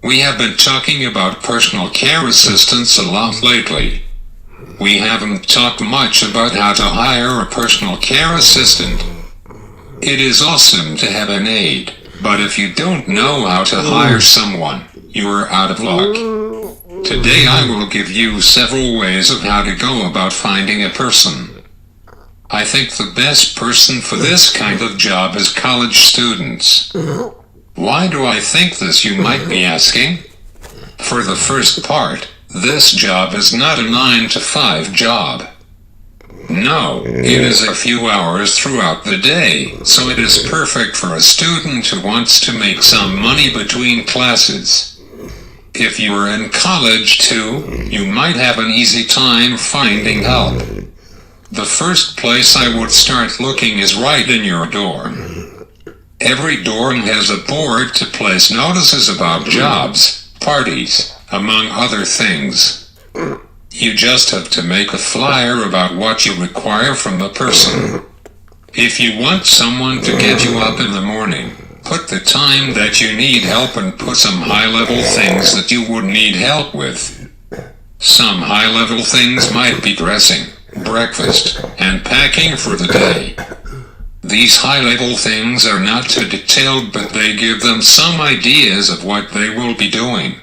We have been talking about personal care assistants a lot lately. We haven't talked much about how to hire a personal care assistant. It is awesome to have an aide, but if you don't know how to hire someone, you are out of luck. Today I will give you several ways of how to go about finding a person. I think the best person for this kind of job is college students. Why do I think this, you might be asking? For the first part, this job is not a 9-to-5 job. No, it is a few hours throughout the day, so it is perfect for a student who wants to make some money between classes. If you are in college too, you might have an easy time finding help. The first place I would start looking is right in your dorm. Every dorm has a board to place notices about jobs, parties, among other things. You just have to make a flyer about what you require from a person. If you want someone to get you up in the morning, put the time that you need help and put some high-level things that you would need help with. Some high-level things might be dressing, breakfast, and packing for the day. These high-level things are not too detailed, but they give them some ideas of what they will be doing.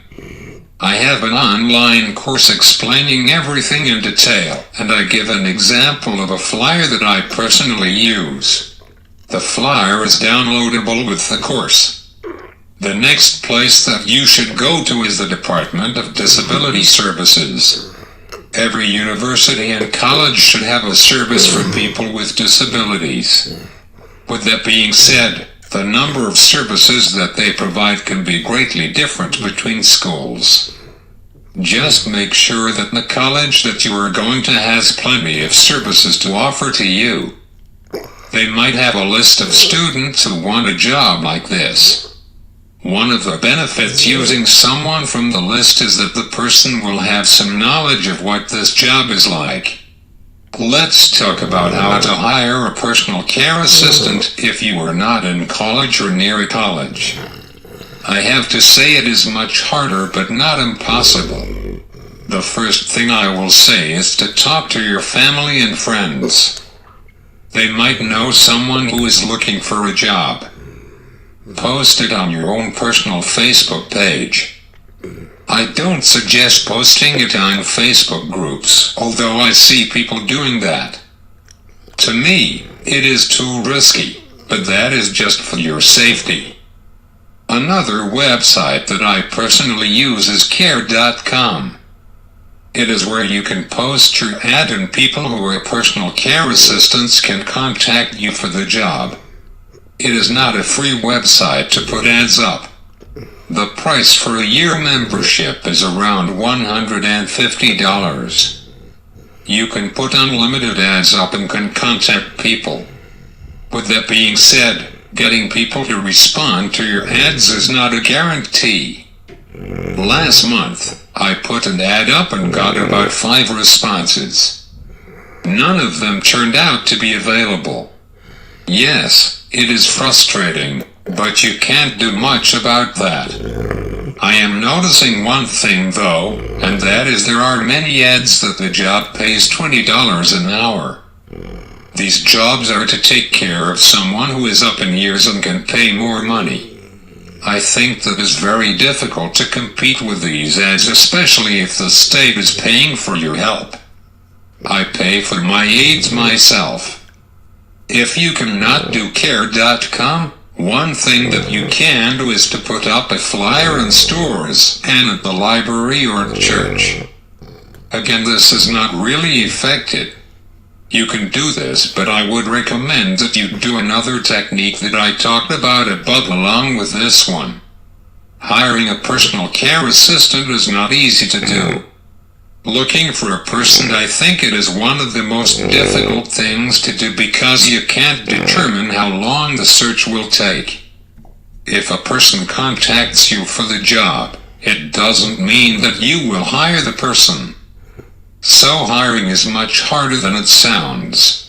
I have an online course explaining everything in detail, and I give an example of a flyer that I personally use. The flyer is downloadable with the course. The next place that you should go to is the Department of Disability Services. Every university and college should have a service for people with disabilities. With that being said, the number of services that they provide can be greatly different between schools. Just make sure that the college that you are going to has plenty of services to offer to you. They might have a list of students who want a job like this. One of the benefits using someone from the list is that the person will have some knowledge of what this job is like. Let's talk about how to hire a personal care assistant if you are not in college or near a college. I have to say it is much harder but not impossible. The first thing I will say is to talk to your family and friends. They might know someone who is looking for a job. Post it on your own personal Facebook page. I don't suggest posting it on Facebook groups, although I see people doing that. To me, it is too risky, but that is just for your safety. Another website that I personally use is care.com. It is where you can post your ad and people who are personal care assistants can contact you for the job. It is not a free website to put ads up. The price for a year membership is around $150. You can put unlimited ads up and can contact people. With that being said, getting people to respond to your ads is not a guarantee. Last month, I put an ad up and got about 5 responses. None of them turned out to be available. Yes, it is frustrating, but you can't do much about that. I am noticing one thing though, and that is there are many ads that the job pays $20 an hour. These jobs are to take care of someone who is up in years and can pay more money. I think that is very difficult to compete with these ads, especially if the state is paying for your help. I pay for my aids myself. If you cannot do care.com, one thing that you can do is to put up a flyer in stores and at the library or at church. Again, this is not really effective. You can do this, but I would recommend that you do another technique that I talked about above along with this one. Hiring a personal care assistant is not easy to do. Looking for a person, I think it is one of the most difficult things to do because you can't determine how long the search will take. If a person contacts you for the job, it doesn't mean that you will hire the person. So hiring is much harder than it sounds.